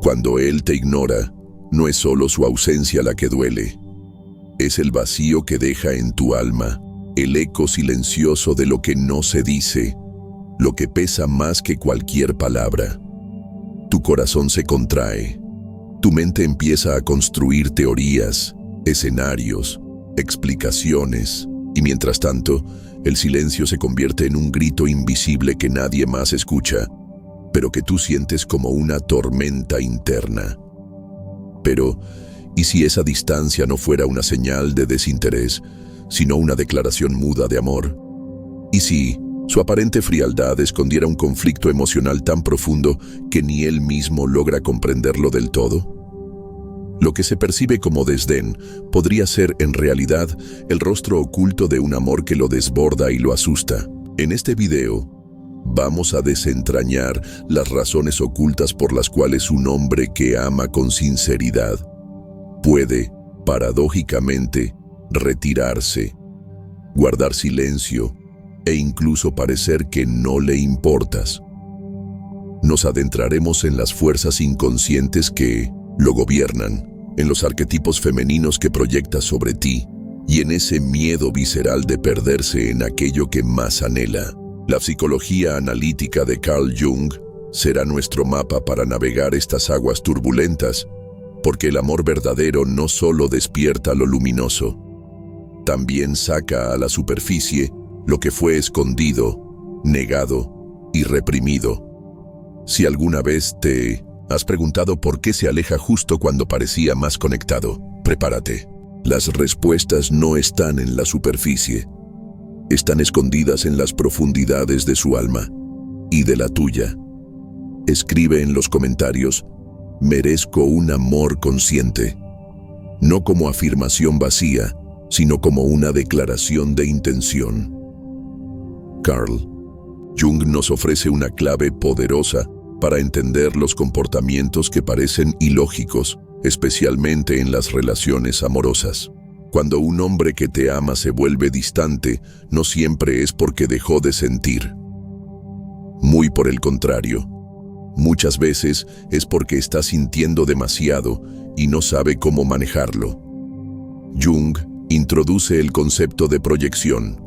Cuando él te ignora, no es solo su ausencia la que duele, es el vacío que deja en tu alma, el eco silencioso de lo que no se dice, lo que pesa más que cualquier palabra. Tu corazón se contrae, tu mente empieza a construir teorías, escenarios, explicaciones, y mientras tanto, el silencio se convierte en un grito invisible que nadie más escucha, pero que tú sientes como una tormenta interna. Pero, ¿y si esa distancia no fuera una señal de desinterés, sino una declaración muda de amor? ¿Y si su aparente frialdad escondiera un conflicto emocional tan profundo que ni él mismo logra comprenderlo del todo? Lo que se percibe como desdén podría ser en realidad el rostro oculto de un amor que lo desborda y lo asusta. En este video, vamos a desentrañar las razones ocultas por las cuales un hombre que ama con sinceridad puede, paradójicamente, retirarse, guardar silencio e incluso parecer que no le importas. Nos adentraremos en las fuerzas inconscientes que lo gobiernan, en los arquetipos femeninos que proyecta sobre ti y en ese miedo visceral de perderse en aquello que más anhela. La psicología analítica de Carl Jung será nuestro mapa para navegar estas aguas turbulentas, porque el amor verdadero no solo despierta lo luminoso, también saca a la superficie lo que fue escondido, negado y reprimido. Si alguna vez te has preguntado por qué se aleja justo cuando parecía más conectado, prepárate. Las respuestas no están en la superficie. Están escondidas en las profundidades de su alma y de la tuya. Escribe en los comentarios: merezco un amor consciente. No como afirmación vacía, sino como una declaración de intención. Carl Jung nos ofrece una clave poderosa para entender los comportamientos que parecen ilógicos, especialmente en las relaciones amorosas. Cuando un hombre que te ama se vuelve distante, no siempre es porque dejó de sentir. Muy por el contrario, muchas veces es porque está sintiendo demasiado y no sabe cómo manejarlo. Jung introduce el concepto de proyección,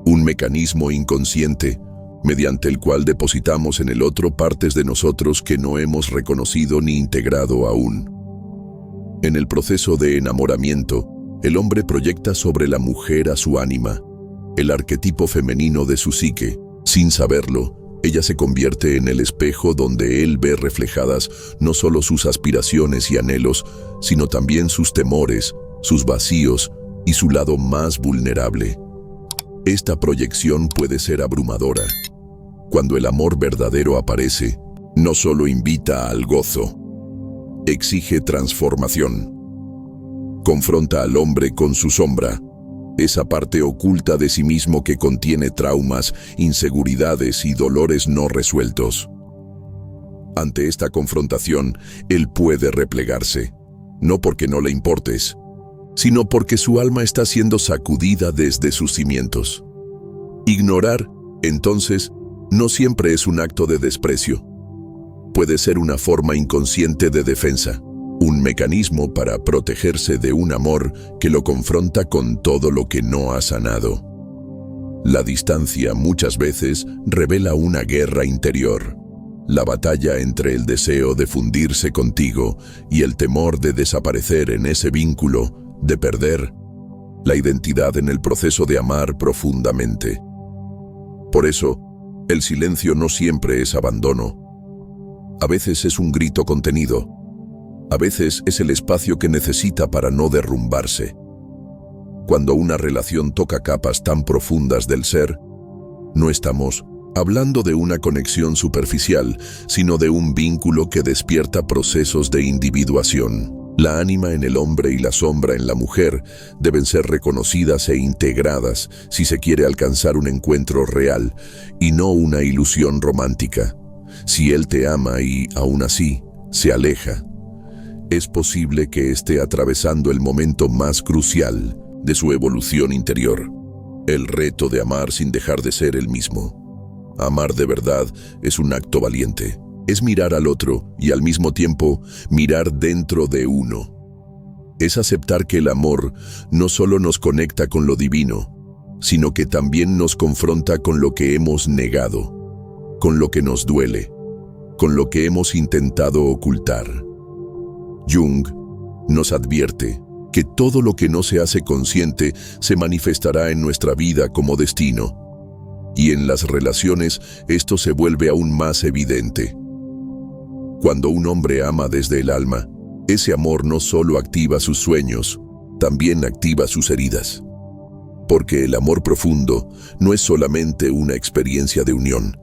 un mecanismo inconsciente mediante el cual depositamos en el otro partes de nosotros que no hemos reconocido ni integrado aún. En el proceso de enamoramiento, el hombre proyecta sobre la mujer a su ánima, el arquetipo femenino de su psique. Sin saberlo, ella se convierte en el espejo donde él ve reflejadas no solo sus aspiraciones y anhelos, sino también sus temores, sus vacíos y su lado más vulnerable. Esta proyección puede ser abrumadora. Cuando el amor verdadero aparece, no solo invita al gozo, exige transformación. Confronta al hombre con su sombra, esa parte oculta de sí mismo que contiene traumas, inseguridades y dolores no resueltos. Ante esta confrontación, él puede replegarse, no porque no le importes, sino porque su alma está siendo sacudida desde sus cimientos. Ignorar, entonces, no siempre es un acto de desprecio. Puede ser una forma inconsciente de defensa, un mecanismo para protegerse de un amor que lo confronta con todo lo que no ha sanado. La distancia muchas veces revela una guerra interior, la batalla entre el deseo de fundirse contigo y el temor de desaparecer en ese vínculo, de perder la identidad en el proceso de amar profundamente. Por eso, el silencio no siempre es abandono. A veces es un grito contenido. A veces es el espacio que necesita para no derrumbarse. Cuando una relación toca capas tan profundas del ser, no estamos hablando de una conexión superficial, sino de un vínculo que despierta procesos de individuación. La ánima en el hombre y la sombra en la mujer deben ser reconocidas e integradas si se quiere alcanzar un encuentro real y no una ilusión romántica. Si él te ama y, aún así, se aleja, es posible que esté atravesando el momento más crucial de su evolución interior, el reto de amar sin dejar de ser el mismo. Amar de verdad es un acto valiente. Es mirar al otro y al mismo tiempo mirar dentro de uno. Es aceptar que el amor no solo nos conecta con lo divino, sino que también nos confronta con lo que hemos negado, con lo que nos duele, con lo que hemos intentado ocultar. Jung nos advierte que todo lo que no se hace consciente se manifestará en nuestra vida como destino, y en las relaciones esto se vuelve aún más evidente. Cuando un hombre ama desde el alma, ese amor no solo activa sus sueños, también activa sus heridas. Porque el amor profundo no es solamente una experiencia de unión,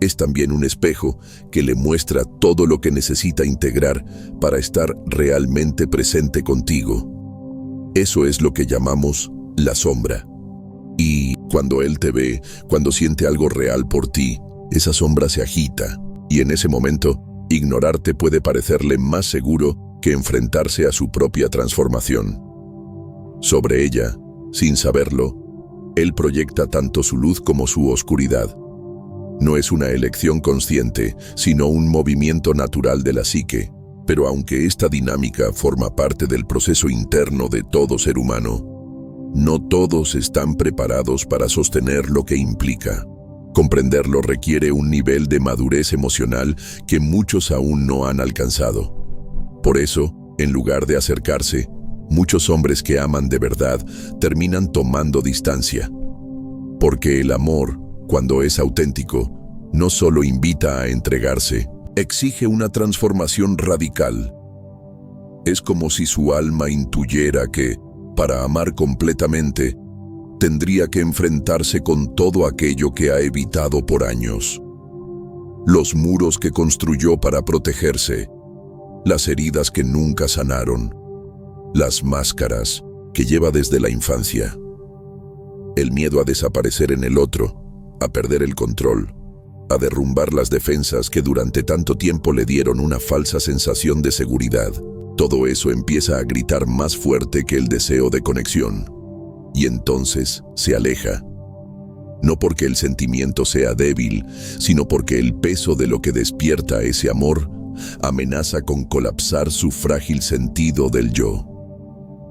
es también un espejo que le muestra todo lo que necesita integrar para estar realmente presente contigo. Eso es lo que llamamos la sombra. Y cuando él te ve, cuando siente algo real por ti, esa sombra se agita, y en ese momento, ignorarte puede parecerle más seguro que enfrentarse a su propia transformación. Sobre ella, sin saberlo, él proyecta tanto su luz como su oscuridad. No es una elección consciente, sino un movimiento natural de la psique, pero aunque esta dinámica forma parte del proceso interno de todo ser humano, no todos están preparados para sostener lo que implica. Comprenderlo requiere un nivel de madurez emocional que muchos aún no han alcanzado. Por eso, en lugar de acercarse, muchos hombres que aman de verdad terminan tomando distancia. Porque el amor, cuando es auténtico, no solo invita a entregarse, exige una transformación radical. Es como si su alma intuyera que, para amar completamente, tendría que enfrentarse con todo aquello que ha evitado por años. Los muros que construyó para protegerse, las heridas que nunca sanaron, las máscaras que lleva desde la infancia, el miedo a desaparecer en el otro, a perder el control, a derrumbar las defensas que durante tanto tiempo le dieron una falsa sensación de seguridad. Todo eso empieza a gritar más fuerte que el deseo de conexión. Y entonces se aleja. No porque el sentimiento sea débil, sino porque el peso de lo que despierta ese amor amenaza con colapsar su frágil sentido del yo.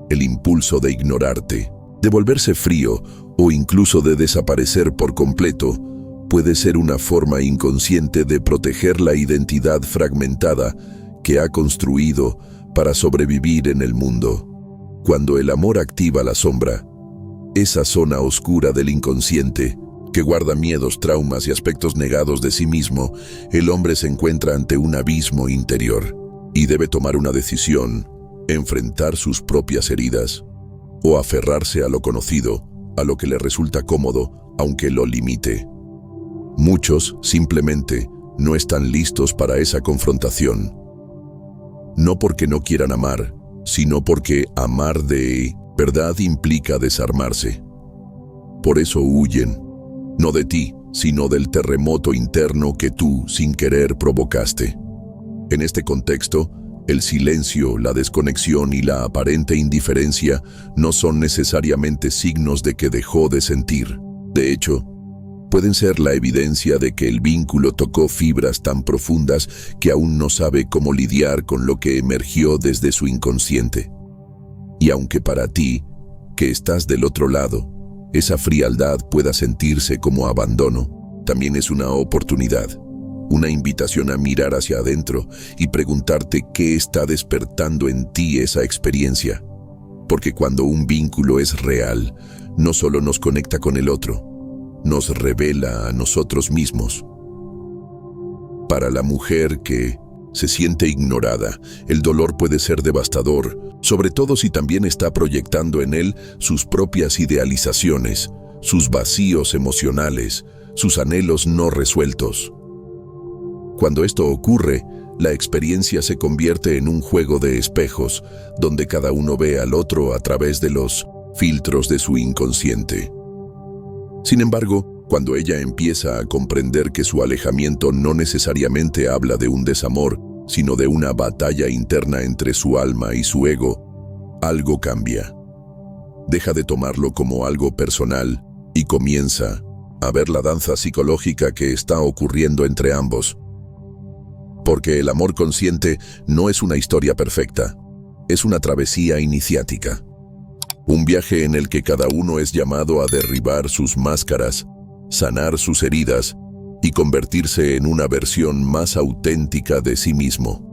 El impulso de ignorarte, de volverse frío o incluso de desaparecer por completo puede ser una forma inconsciente de proteger la identidad fragmentada que ha construido para sobrevivir en el mundo. Cuando el amor activa la sombra, esa zona oscura del inconsciente, que guarda miedos, traumas y aspectos negados de sí mismo, el hombre se encuentra ante un abismo interior y debe tomar una decisión: enfrentar sus propias heridas o aferrarse a lo conocido, a lo que le resulta cómodo, aunque lo limite. Muchos simplemente no están listos para esa confrontación. No porque no quieran amar, sino porque amar de verdad implica desarmarse. Por eso huyen, no de ti, sino del terremoto interno que tú, sin querer, provocaste. En este contexto, el silencio, la desconexión y la aparente indiferencia no son necesariamente signos de que dejó de sentir. De hecho, pueden ser la evidencia de que el vínculo tocó fibras tan profundas que aún no sabe cómo lidiar con lo que emergió desde su inconsciente. Y aunque para ti, que estás del otro lado, esa frialdad pueda sentirse como abandono, también es una oportunidad, una invitación a mirar hacia adentro y preguntarte qué está despertando en ti esa experiencia. Porque cuando un vínculo es real, no solo nos conecta con el otro, nos revela a nosotros mismos. Para la mujer que se siente ignorada, el dolor puede ser devastador, sobre todo si también está proyectando en él sus propias idealizaciones, sus vacíos emocionales, sus anhelos no resueltos. Cuando esto ocurre, la experiencia se convierte en un juego de espejos, donde cada uno ve al otro a través de los filtros de su inconsciente. Sin embargo, cuando ella empieza a comprender que su alejamiento no necesariamente habla de un desamor, sino de una batalla interna entre su alma y su ego, algo cambia. Deja de tomarlo como algo personal y comienza a ver la danza psicológica que está ocurriendo entre ambos. Porque el amor consciente no es una historia perfecta, es una travesía iniciática. Un viaje en el que cada uno es llamado a derribar sus máscaras, sanar sus heridas y convertirse en una versión más auténtica de sí mismo.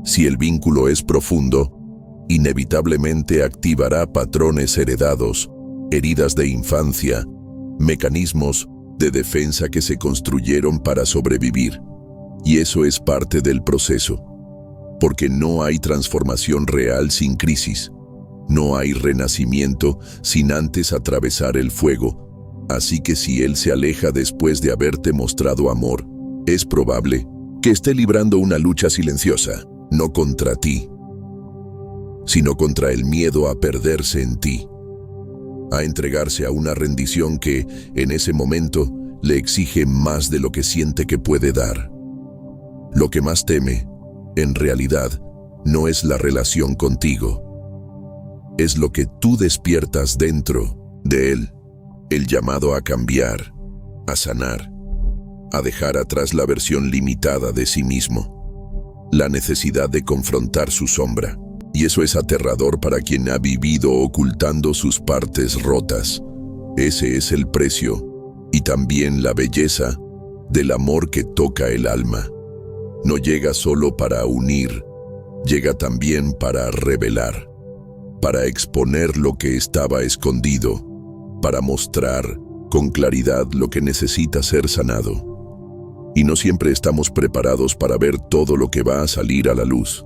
Si el vínculo es profundo, inevitablemente activará patrones heredados, heridas de infancia, mecanismos de defensa que se construyeron para sobrevivir. Y eso es parte del proceso, porque no hay transformación real sin crisis. No hay renacimiento sin antes atravesar el fuego, así que si él se aleja después de haberte mostrado amor, es probable que esté librando una lucha silenciosa, no contra ti, sino contra el miedo a perderse en ti, a entregarse a una rendición que, en ese momento, le exige más de lo que siente que puede dar. Lo que más teme, en realidad, no es la relación contigo. Es lo que tú despiertas dentro de él, el llamado a cambiar, a sanar, a dejar atrás la versión limitada de sí mismo, la necesidad de confrontar su sombra. Y eso es aterrador para quien ha vivido ocultando sus partes rotas. Ese es el precio, y también la belleza, del amor que toca el alma. No llega solo para unir, llega también para revelar, para exponer lo que estaba escondido, para mostrar con claridad lo que necesita ser sanado. Y no siempre estamos preparados para ver todo lo que va a salir a la luz.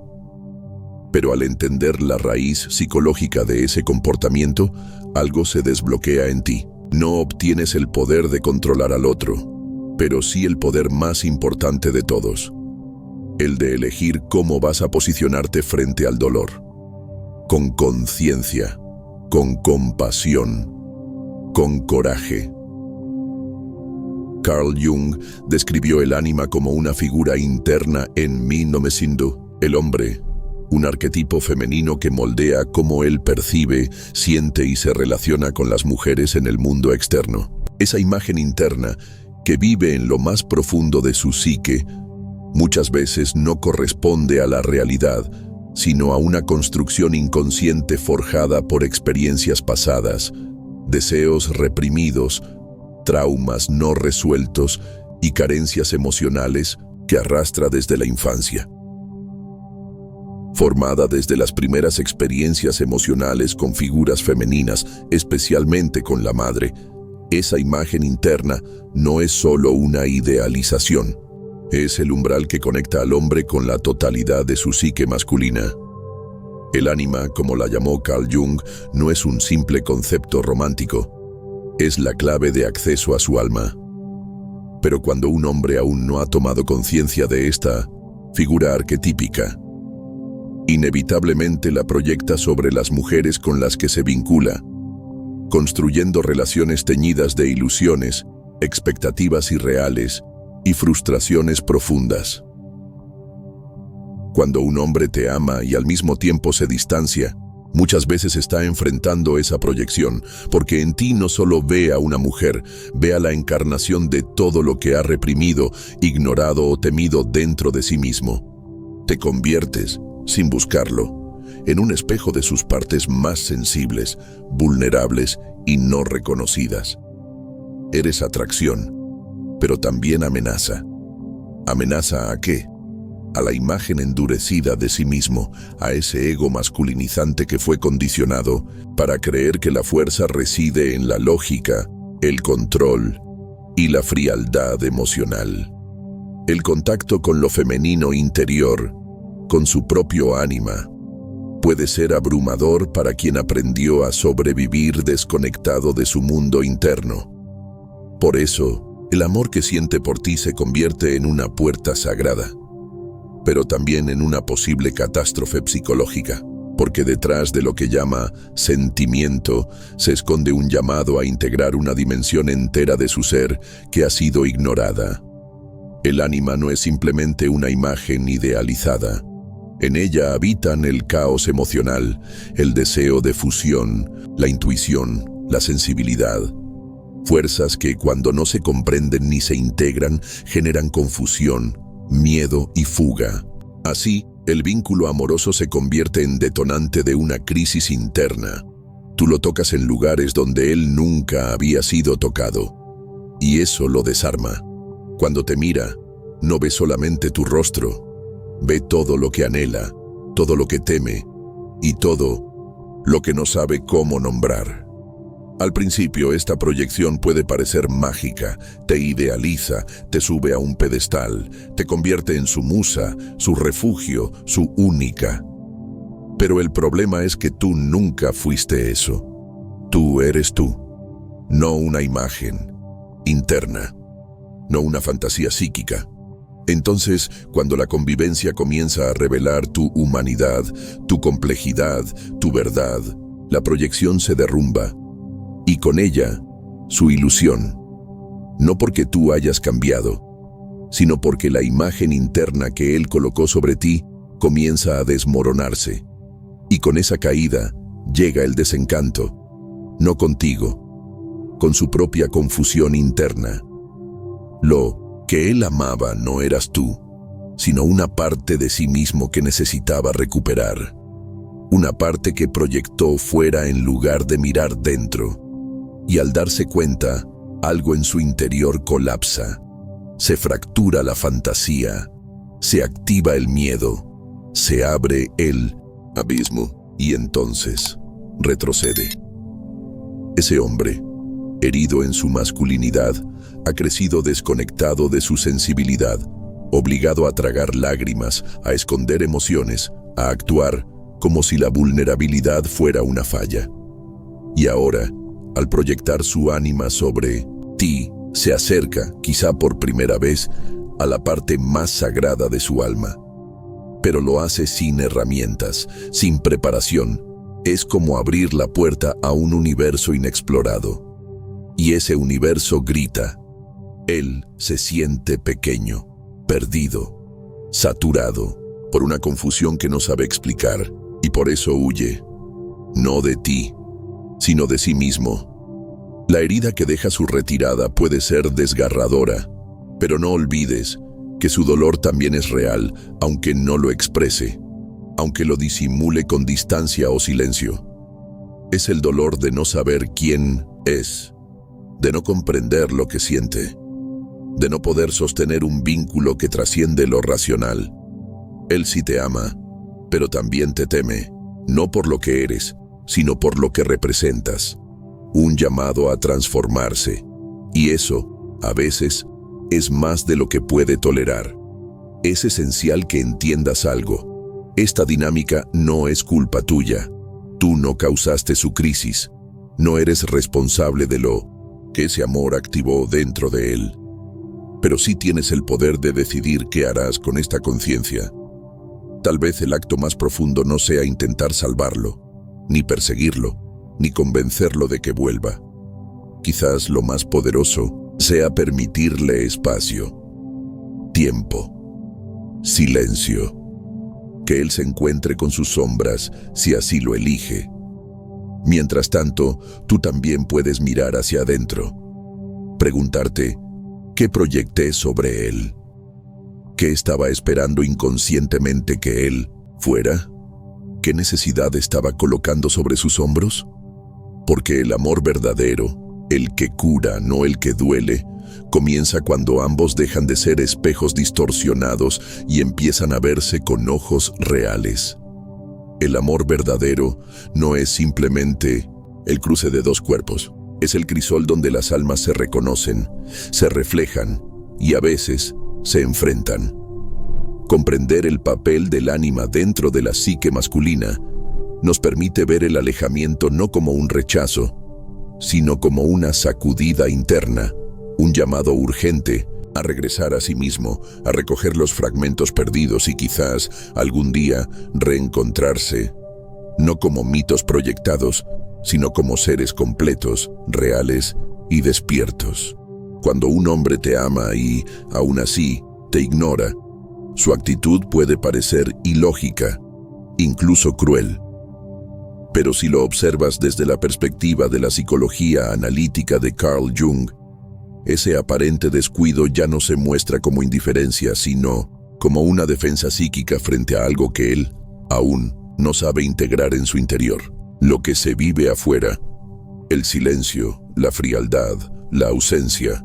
Pero al entender la raíz psicológica de ese comportamiento, algo se desbloquea en ti. No obtienes el poder de controlar al otro, pero sí el poder más importante de todos, el de elegir cómo vas a posicionarte frente al dolor. Con conciencia, con compasión, con coraje. Carl Jung describió el ánima como una figura interna en mí no me siendo, el hombre, un arquetipo femenino que moldea cómo él percibe, siente y se relaciona con las mujeres en el mundo externo. Esa imagen interna, que vive en lo más profundo de su psique, muchas veces no corresponde a la realidad, sino a una construcción inconsciente forjada por experiencias pasadas, deseos reprimidos, traumas no resueltos y carencias emocionales que arrastra desde la infancia. Formada desde las primeras experiencias emocionales con figuras femeninas, especialmente con la madre, esa imagen interna no es solo una idealización. Es el umbral que conecta al hombre con la totalidad de su psique masculina. El ánima, como la llamó Carl Jung, no es un simple concepto romántico. Es la clave de acceso a su alma. Pero cuando un hombre aún no ha tomado conciencia de esta figura arquetípica, inevitablemente la proyecta sobre las mujeres con las que se vincula, construyendo relaciones teñidas de ilusiones, expectativas irreales y frustraciones profundas. Cuando un hombre te ama y al mismo tiempo se distancia, muchas veces está enfrentando esa proyección, porque en ti no solo ve a una mujer, ve a la encarnación de todo lo que ha reprimido, ignorado o temido dentro de sí mismo. Te conviertes, sin buscarlo, en un espejo de sus partes más sensibles, vulnerables y no reconocidas. Eres atracción, pero también amenaza. ¿Amenaza a qué? A la imagen endurecida de sí mismo, a ese ego masculinizante que fue condicionado para creer que la fuerza reside en la lógica, el control y la frialdad emocional. El contacto con lo femenino interior, con su propio ánima, puede ser abrumador para quien aprendió a sobrevivir desconectado de su mundo interno. Por eso, el amor que siente por ti se convierte en una puerta sagrada, pero también en una posible catástrofe psicológica, porque detrás de lo que llama sentimiento se esconde un llamado a integrar una dimensión entera de su ser que ha sido ignorada. El ánima no es simplemente una imagen idealizada. En ella habitan el caos emocional, el deseo de fusión, la intuición, la sensibilidad. Fuerzas que cuando no se comprenden ni se integran generan confusión, miedo y fuga. Así, el vínculo amoroso se convierte en detonante de una crisis interna. Tú lo tocas en lugares donde él nunca había sido tocado, y eso lo desarma. Cuando te mira, no ve solamente tu rostro, ve todo lo que anhela, todo lo que teme, y todo lo que no sabe cómo nombrar. Al principio, esta proyección puede parecer mágica, te idealiza, te sube a un pedestal, te convierte en su musa, su refugio, su única. Pero el problema es que tú nunca fuiste eso. Tú eres tú, no una imagen interna, no una fantasía psíquica. Entonces, cuando la convivencia comienza a revelar tu humanidad, tu complejidad, tu verdad, la proyección se derrumba. Y con ella, su ilusión. No porque tú hayas cambiado, sino porque la imagen interna que él colocó sobre ti comienza a desmoronarse. Y con esa caída llega el desencanto, no contigo, con su propia confusión interna. Lo que él amaba no eras tú, sino una parte de sí mismo que necesitaba recuperar. Una parte que proyectó fuera en lugar de mirar dentro. Y al darse cuenta, algo en su interior colapsa. Se fractura la fantasía, se activa el miedo, se abre el abismo y entonces retrocede. Ese hombre, herido en su masculinidad, ha crecido desconectado de su sensibilidad, obligado a tragar lágrimas, a esconder emociones, a actuar como si la vulnerabilidad fuera una falla. Y ahora, al proyectar su ánima sobre ti, se acerca, quizá por primera vez, a la parte más sagrada de su alma. Pero lo hace sin herramientas, sin preparación. Es como abrir la puerta a un universo inexplorado. Y ese universo grita. Él se siente pequeño, perdido, saturado, por una confusión que no sabe explicar, y por eso huye. No de ti, sino de sí mismo. La herida que deja su retirada puede ser desgarradora, pero no olvides que su dolor también es real, aunque no lo exprese, aunque lo disimule con distancia o silencio. Es el dolor de no saber quién es, de no comprender lo que siente, de no poder sostener un vínculo que trasciende lo racional. Él sí te ama, pero también te teme, no por lo que eres, sino por lo que representas. Un llamado a transformarse, y eso, a veces, es más de lo que puede tolerar. Es esencial que entiendas algo. Esta dinámica no es culpa tuya. Tú no causaste su crisis. No eres responsable de lo que ese amor activó dentro de él. Pero sí tienes el poder de decidir qué harás con esta conciencia. Tal vez el acto más profundo no sea intentar salvarlo, ni perseguirlo, ni convencerlo de que vuelva. Quizás lo más poderoso sea permitirle espacio, tiempo, silencio, que él se encuentre con sus sombras si así lo elige. Mientras tanto, tú también puedes mirar hacia adentro, preguntarte, ¿qué proyecté sobre él? ¿Qué estaba esperando inconscientemente que él fuera? ¿Qué necesidad estaba colocando sobre sus hombros? Porque el amor verdadero, el que cura, no el que duele, comienza cuando ambos dejan de ser espejos distorsionados y empiezan a verse con ojos reales. El amor verdadero no es simplemente el cruce de dos cuerpos, es el crisol donde las almas se reconocen, se reflejan y a veces se enfrentan. Comprender el papel del ánima dentro de la psique masculina nos permite ver el alejamiento no como un rechazo, sino como una sacudida interna, un llamado urgente a regresar a sí mismo, a recoger los fragmentos perdidos y quizás algún día reencontrarse, no como mitos proyectados, sino como seres completos, reales y despiertos. Cuando un hombre te ama y, aún así, te ignora, su actitud puede parecer ilógica, incluso cruel. Pero si lo observas desde la perspectiva de la psicología analítica de Carl Jung, ese aparente descuido ya no se muestra como indiferencia, sino como una defensa psíquica frente a algo que él aún no sabe integrar en su interior. Lo que se vive afuera, el silencio, la frialdad, la ausencia,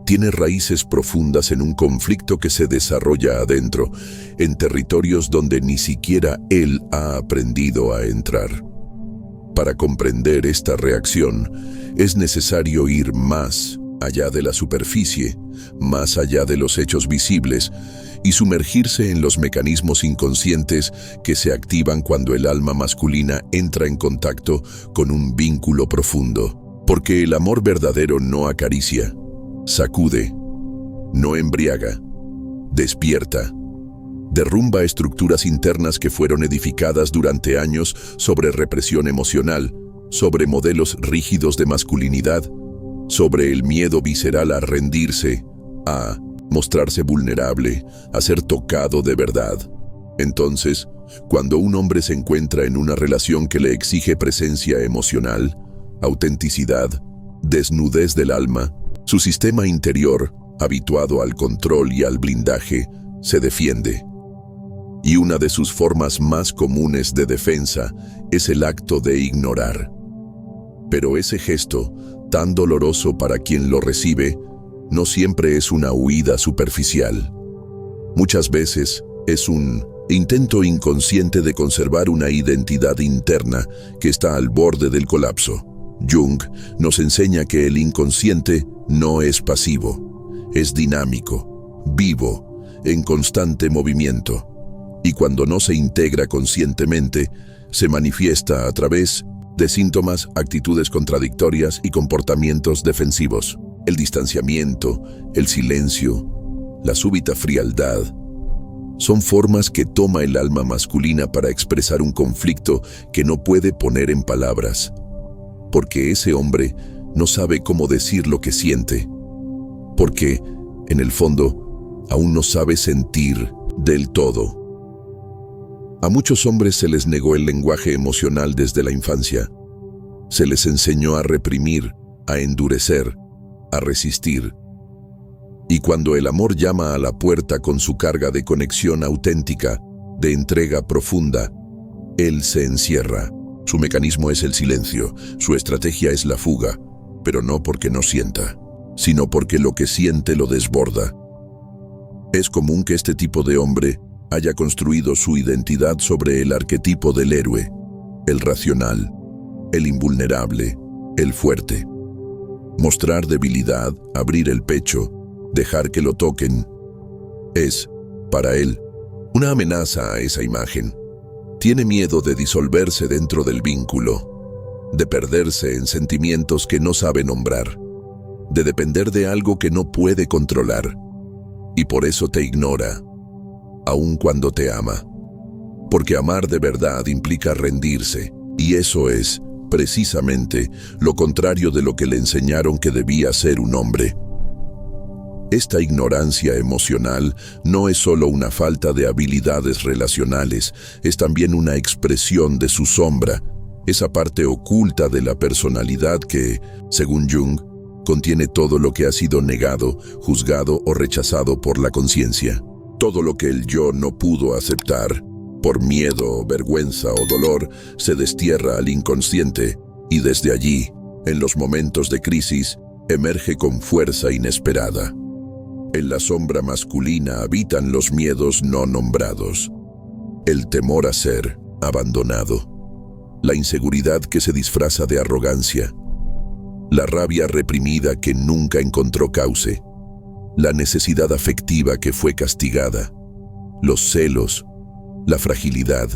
tiene raíces profundas en un conflicto que se desarrolla adentro, en territorios donde ni siquiera él ha aprendido a entrar. Para comprender esta reacción, es necesario ir más allá de la superficie, más allá de los hechos visibles, y sumergirse en los mecanismos inconscientes que se activan cuando el alma masculina entra en contacto con un vínculo profundo. Porque el amor verdadero no acaricia, sacude, no embriaga, despierta, derrumba estructuras internas que fueron edificadas durante años sobre represión emocional, sobre modelos rígidos de masculinidad, sobre el miedo visceral a rendirse, a mostrarse vulnerable, a ser tocado de verdad. Entonces, cuando un hombre se encuentra en una relación que le exige presencia emocional, autenticidad, desnudez del alma, su sistema interior, habituado al control y al blindaje, se defiende. Y una de sus formas más comunes de defensa es el acto de ignorar. Pero ese gesto, tan doloroso para quien lo recibe, no siempre es una huida superficial. Muchas veces es un intento inconsciente de conservar una identidad interna que está al borde del colapso. Jung nos enseña que el inconsciente no es pasivo, es dinámico, vivo, en constante movimiento. Y cuando no se integra conscientemente, se manifiesta a través de síntomas, actitudes contradictorias y comportamientos defensivos. El distanciamiento, el silencio, la súbita frialdad, son formas que toma el alma masculina para expresar un conflicto que no puede poner en palabras, porque ese hombre no sabe cómo decir lo que siente, porque, en el fondo, aún no sabe sentir del todo. A muchos hombres se les negó el lenguaje emocional desde la infancia. Se les enseñó a reprimir, a endurecer, a resistir. Y cuando el amor llama a la puerta con su carga de conexión auténtica, de entrega profunda, él se encierra. Su mecanismo es el silencio, su estrategia es la fuga, pero no porque no sienta, sino porque lo que siente lo desborda. Es común que este tipo de hombre haya construido su identidad sobre el arquetipo del héroe, el racional, el invulnerable, el fuerte. Mostrar debilidad, abrir el pecho, dejar que lo toquen, es, para él, una amenaza a esa imagen. Tiene miedo de disolverse dentro del vínculo, de perderse en sentimientos que no sabe nombrar, de depender de algo que no puede controlar, y por eso te ignora, aun cuando te ama. Porque amar de verdad implica rendirse, y eso es, precisamente, lo contrario de lo que le enseñaron que debía ser un hombre. Esta ignorancia emocional no es solo una falta de habilidades relacionales, es también una expresión de su sombra, esa parte oculta de la personalidad que, según Jung, contiene todo lo que ha sido negado, juzgado o rechazado por la conciencia. Todo lo que el yo no pudo aceptar, por miedo, vergüenza o dolor, se destierra al inconsciente y desde allí, en los momentos de crisis, emerge con fuerza inesperada. En la sombra masculina habitan los miedos no nombrados, el temor a ser abandonado, la inseguridad que se disfraza de arrogancia, la rabia reprimida que nunca encontró cauce, la necesidad afectiva que fue castigada, los celos, la fragilidad,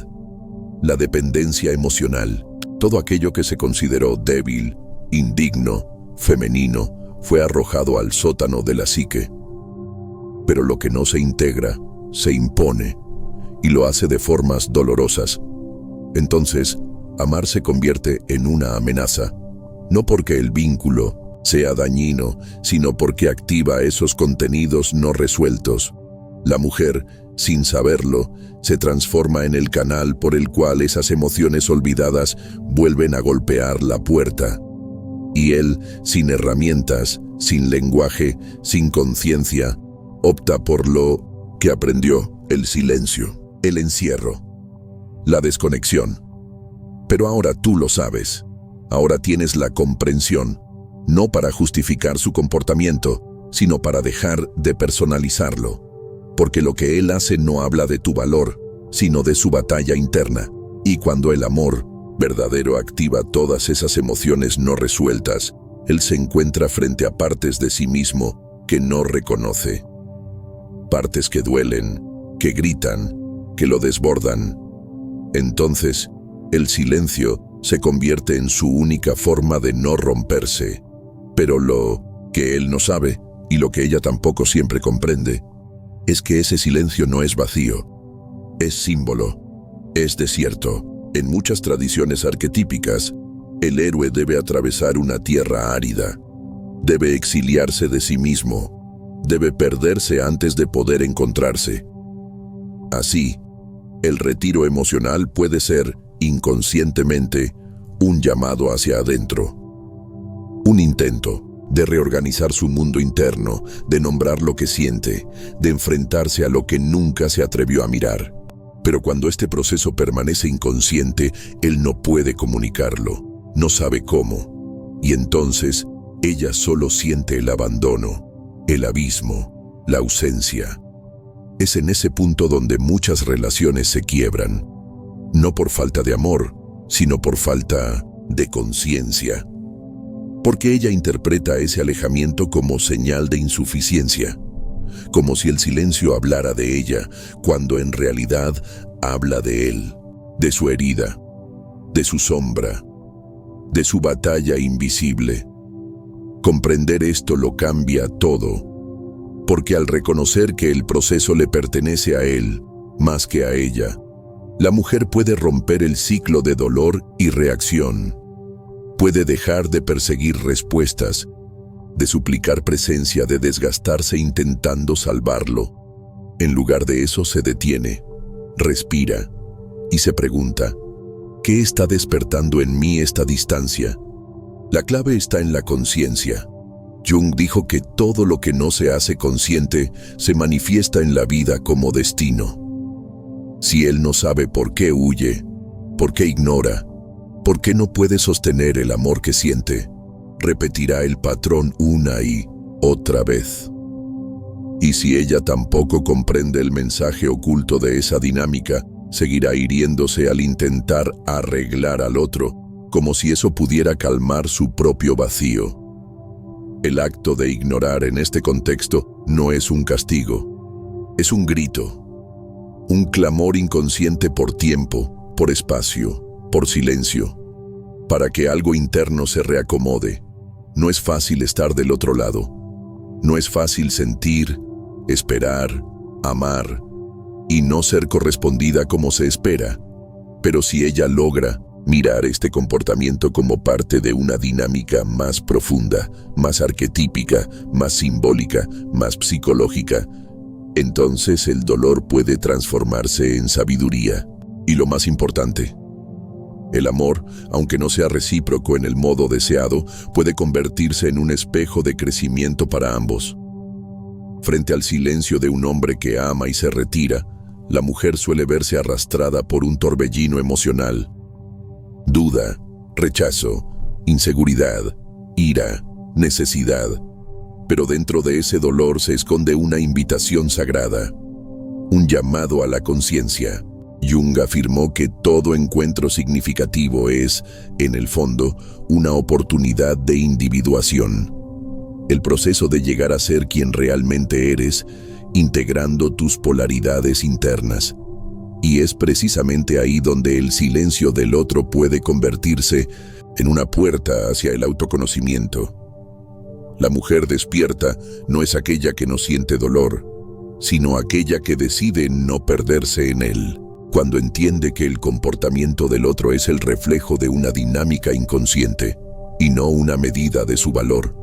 la dependencia emocional, todo aquello que se consideró débil, indigno, femenino, fue arrojado al sótano de la psique. Pero lo que no se integra, se impone, y lo hace de formas dolorosas. Entonces, amar se convierte en una amenaza, no porque el vínculo sea dañino, sino porque activa esos contenidos no resueltos. La mujer, sin saberlo, se transforma en el canal por el cual esas emociones olvidadas vuelven a golpear la puerta. Y él, sin herramientas, sin lenguaje, sin conciencia, opta por lo que aprendió: el silencio, el encierro, la desconexión. Pero ahora tú lo sabes. Ahora tienes la comprensión, no para justificar su comportamiento, sino para dejar de personalizarlo. Porque lo que él hace no habla de tu valor, sino de su batalla interna. Y cuando el amor verdadero activa todas esas emociones no resueltas, él se encuentra frente a partes de sí mismo que no reconoce. Partes que duelen, que gritan, que lo desbordan. Entonces, el silencio se convierte en su única forma de no romperse. Pero lo que él no sabe, y lo que ella tampoco siempre comprende, es que ese silencio no es vacío, es símbolo, es desierto. En muchas tradiciones arquetípicas, el héroe debe atravesar una tierra árida, debe exiliarse de sí mismo, debe perderse antes de poder encontrarse. Así, el retiro emocional puede ser, inconscientemente, un llamado hacia adentro. Un intento de reorganizar su mundo interno, de nombrar lo que siente, de enfrentarse a lo que nunca se atrevió a mirar. Pero cuando este proceso permanece inconsciente, él no puede comunicarlo, no sabe cómo. Y entonces, ella solo siente el abandono, el abismo, la ausencia. Es en ese punto donde muchas relaciones se quiebran, no por falta de amor, sino por falta de conciencia. Porque ella interpreta ese alejamiento como señal de insuficiencia, como si el silencio hablara de ella, cuando en realidad habla de él, de su herida, de su sombra, de su batalla invisible. Comprender esto lo cambia todo, porque al reconocer que el proceso le pertenece a él, más que a ella, la mujer puede romper el ciclo de dolor y reacción. Puede dejar de perseguir respuestas, de suplicar presencia, de desgastarse intentando salvarlo. En lugar de eso se detiene, respira y se pregunta: ¿qué está despertando en mí esta distancia? La clave está en la conciencia. Jung dijo que todo lo que no se hace consciente se manifiesta en la vida como destino. Si él no sabe por qué huye, por qué ignora, por qué no puede sostener el amor que siente, repetirá el patrón una y otra vez. Y si ella tampoco comprende el mensaje oculto de esa dinámica, seguirá hiriéndose al intentar arreglar al otro, como si eso pudiera calmar su propio vacío. El acto de ignorar en este contexto no es un castigo, es un grito, un clamor inconsciente por tiempo, por espacio, por silencio, para que algo interno se reacomode. No es fácil estar del otro lado, no es fácil sentir, esperar, amar y no ser correspondida como se espera, pero si ella logra mirar este comportamiento como parte de una dinámica más profunda, más arquetípica, más simbólica, más psicológica, entonces el dolor puede transformarse en sabiduría. Y lo más importante, el amor, aunque no sea recíproco en el modo deseado, puede convertirse en un espejo de crecimiento para ambos. Frente al silencio de un hombre que ama y se retira, la mujer suele verse arrastrada por un torbellino emocional. Duda, rechazo, inseguridad, ira, necesidad. Pero dentro de ese dolor se esconde una invitación sagrada, un llamado a la conciencia. Jung afirmó que todo encuentro significativo es, en el fondo, una oportunidad de individuación. El proceso de llegar a ser quien realmente eres, integrando tus polaridades internas. Y es precisamente ahí donde el silencio del otro puede convertirse en una puerta hacia el autoconocimiento. La mujer despierta no es aquella que no siente dolor, sino aquella que decide no perderse en él. Cuando entiende que el comportamiento del otro es el reflejo de una dinámica inconsciente y no una medida de su valor,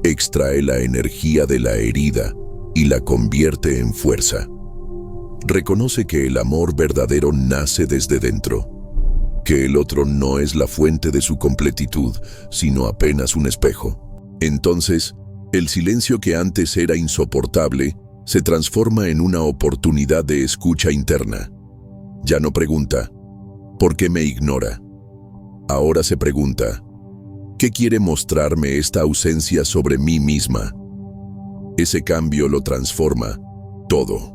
extrae la energía de la herida y la convierte en fuerza. Reconoce que el amor verdadero nace desde dentro, que el otro no es la fuente de su completitud, sino apenas un espejo. Entonces, El silencio que antes era insoportable se transforma en una oportunidad de escucha interna. Ya no pregunta, ¿por qué me ignora? Ahora se pregunta, ¿qué quiere mostrarme esta ausencia sobre mí misma? Ese cambio lo transforma todo.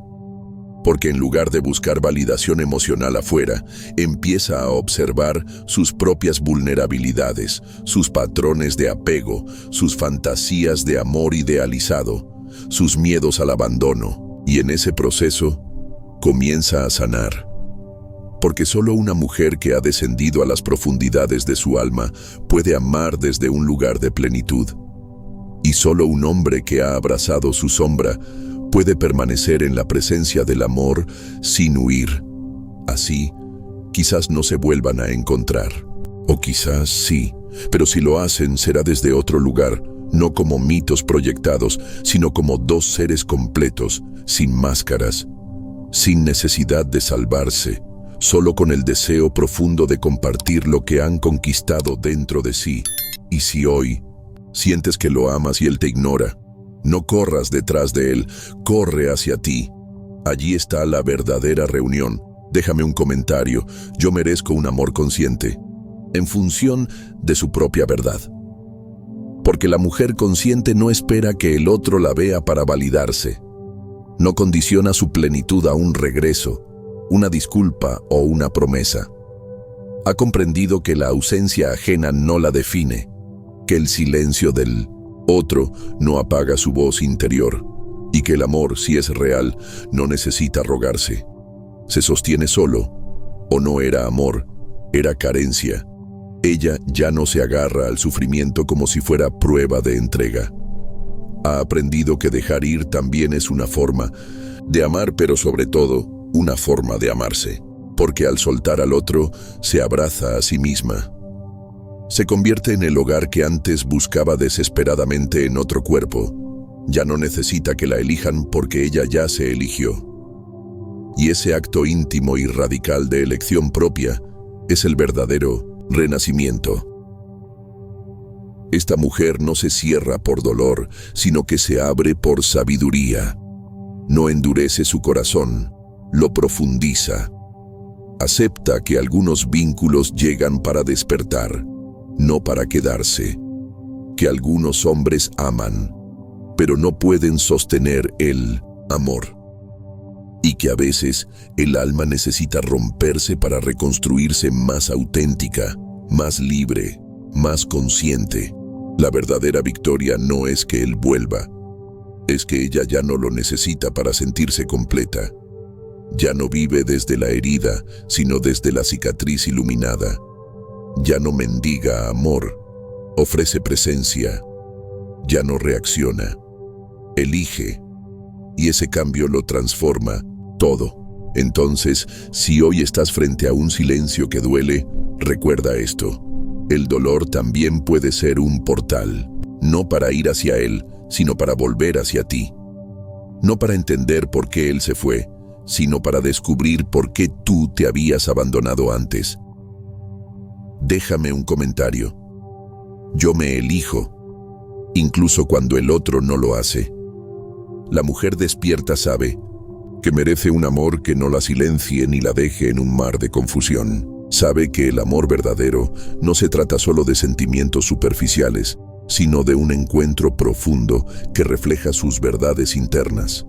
Porque en lugar de buscar validación emocional afuera, empieza a observar sus propias vulnerabilidades, sus patrones de apego, sus fantasías de amor idealizado, sus miedos al abandono, y en ese proceso comienza a sanar. Porque solo una mujer que ha descendido a las profundidades de su alma puede amar desde un lugar de plenitud. Y solo un hombre que ha abrazado su sombra puede permanecer en la presencia del amor sin huir. Así, quizás no se vuelvan a encontrar. O quizás sí, pero si lo hacen será desde otro lugar, no como mitos proyectados, sino como dos seres completos, sin máscaras, sin necesidad de salvarse, solo con el deseo profundo de compartir lo que han conquistado dentro de sí. Y si hoy sientes que lo amas y él te ignora, no corras detrás de él, corre hacia ti. Allí está la verdadera reunión. Déjame un comentario, yo merezco un amor consciente, en función de su propia verdad. Porque la mujer consciente no espera que el otro la vea para validarse. No condiciona su plenitud a un regreso, una disculpa o una promesa. Ha comprendido que la ausencia ajena no la define, que el silencio del otro no apaga su voz interior, y que el amor, si es real, no necesita rogarse. Se sostiene solo, o no era amor, era carencia. Ella ya no se agarra al sufrimiento como si fuera prueba de entrega. Ha aprendido que dejar ir también es una forma de amar, pero sobre todo, una forma de amarse. Porque al soltar al otro, se abraza a sí misma. Se convierte en el hogar que antes buscaba desesperadamente en otro cuerpo. Ya no necesita que la elijan porque ella ya se eligió. Y ese acto íntimo y radical de elección propia es el verdadero renacimiento. Esta mujer no se cierra por dolor, sino que se abre por sabiduría. No endurece su corazón, lo profundiza. Acepta que algunos vínculos llegan para despertar, no para quedarse. Que algunos hombres aman, pero no pueden sostener el amor. Y que a veces el alma necesita romperse para reconstruirse más auténtica, más libre, más consciente. La verdadera victoria no es que él vuelva, es que ella ya no lo necesita para sentirse completa. Ya no vive desde la herida, sino desde la cicatriz iluminada. Ya no mendiga amor, ofrece presencia. Ya no reacciona, elige. Y ese cambio lo transforma todo. Entonces, si hoy estás frente a un silencio que duele, recuerda esto. El dolor también puede ser un portal, no para ir hacia él, sino para volver hacia ti. No para entender por qué él se fue, sino para descubrir por qué tú te habías abandonado antes. Déjame un comentario. Yo me elijo, incluso cuando el otro no lo hace. La mujer despierta sabe que merece un amor que no la silencie ni la deje en un mar de confusión. Sabe que el amor verdadero no se trata solo de sentimientos superficiales, sino de un encuentro profundo que refleja sus verdades internas.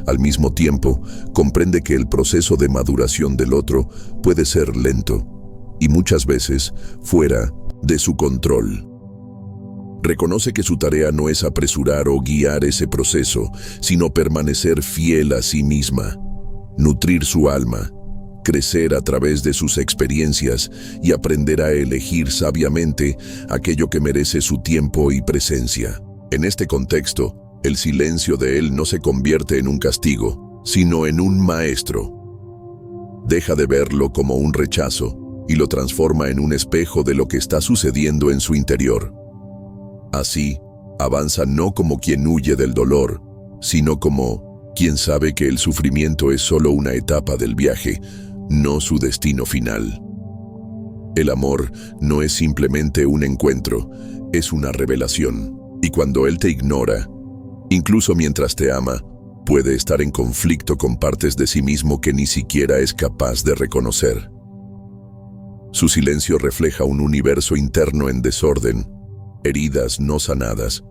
Al mismo tiempo, comprende que el proceso de maduración del otro puede ser lento y muchas veces fuera de su control. Reconoce que su tarea no es apresurar o guiar ese proceso, sino permanecer fiel a sí misma, nutrir su alma, crecer a través de sus experiencias y aprender a elegir sabiamente aquello que merece su tiempo y presencia. En este contexto, el silencio de él no se convierte en un castigo, sino en un maestro. Deja de verlo como un rechazo y lo transforma en un espejo de lo que está sucediendo en su interior. Así, avanza no como quien huye del dolor, sino como quien sabe que el sufrimiento es solo una etapa del viaje, no su destino final. El amor no es simplemente un encuentro, es una revelación. Y cuando él te ignora, incluso mientras te ama, puede estar en conflicto con partes de sí mismo que ni siquiera es capaz de reconocer. Su silencio refleja un universo interno en desorden, heridas no sanadas,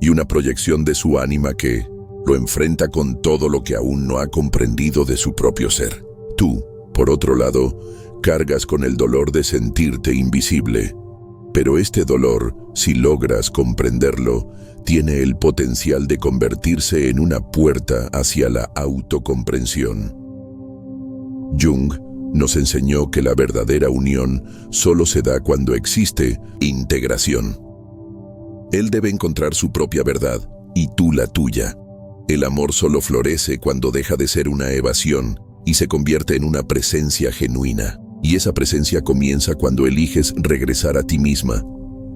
y una proyección de su ánima que lo enfrenta con todo lo que aún no ha comprendido de su propio ser. Tú, por otro lado, cargas con el dolor de sentirte invisible, pero este dolor, si logras comprenderlo, tiene el potencial de convertirse en una puerta hacia la autocomprensión. Jung nos enseñó que la verdadera unión solo se da cuando existe integración. Él debe encontrar su propia verdad y tú la tuya. El amor solo florece cuando deja de ser una evasión y se convierte en una presencia genuina. Y esa presencia comienza cuando eliges regresar a ti misma,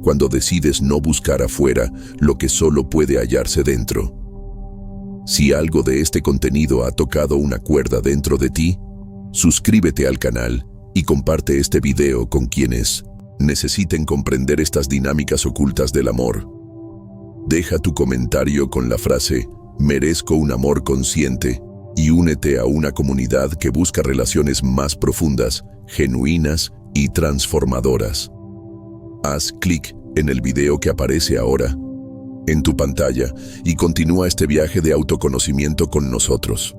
cuando decides no buscar afuera lo que solo puede hallarse dentro. Si algo de este contenido ha tocado una cuerda dentro de ti, suscríbete al canal y comparte este video con quienes necesiten comprender estas dinámicas ocultas del amor. Deja tu comentario con la frase "merezco un amor consciente" y únete a una comunidad que busca relaciones más profundas, genuinas y transformadoras. Haz clic en el video que aparece ahora en tu pantalla y continúa este viaje de autoconocimiento con nosotros.